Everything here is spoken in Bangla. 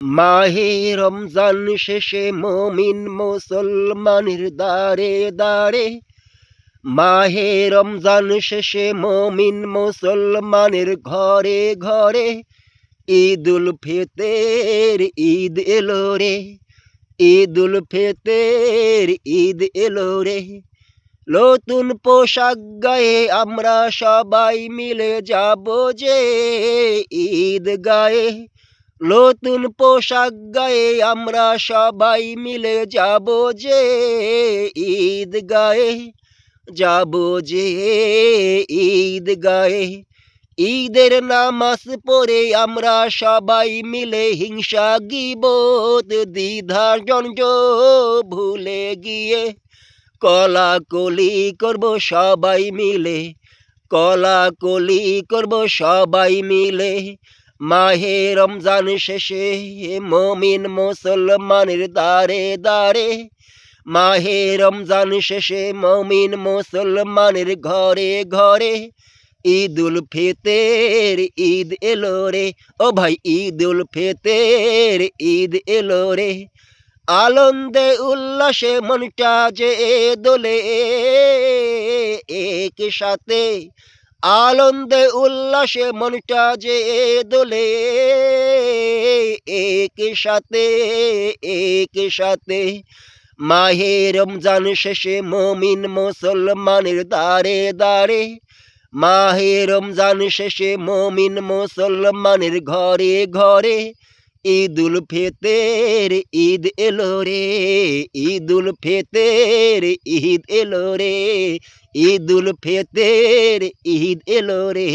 মাহে রমজান শেষে মমিন মুসলমানের দাঁড়ে দাঁড়ে, মাহে রমজান শেষে মমিন মুসলমানের ঘরে ঘরে ঈদুল ফিতর ঈদ এলো রে, ঈদুল ফিতর ঈদ এলো রে। নতুন পোশাক গায়ে আমরা সবাই মিলে যাব যে ঈদ গায়ে, নতুন পোশাক গায়ে আমরা সবাই মিলে যাব যে ঈদ গায়ে, যাব যে ঈদ গায়ে। ঈদের নামাজ পড়ে আমরা সবাই মিলে হিংসা গীবত দ্বিধা দ্বন্দ্ব ভুলে গিয়ে কলাকলি করব সবাই মিলে, কলাকলি করব সবাই মিলে। মাহে রমজান শেষে মমিন মুসলমানের দাঁড়ে দাঁড়ে, মাহে রমজান শেষে মমিন মুসলমানের ঘরে ঘরে ঈদুল ফিতর ঈদ এলো রে। ও ভাই ঈদুল ফিতর ঈদ এলো রে। আনন্দে উল্লাসে মনটা যে দোলে একসাথে, আনন্দে উল্লাসে মনটা যে দোলে একসাথে একসাথে। মাহে রমজান শেষে মমিন মুসলমানের দাঁড়ে দাঁড়ে, মাহে রমজান শেষে মমিন মুসলমানের ঘরে ঘরে ঈদুল ফিতর ঈদ এলো রে, ঈদুল ফিতর ঈদ এলো রে, ঈদুল ফিতর ঈদ এলো রে।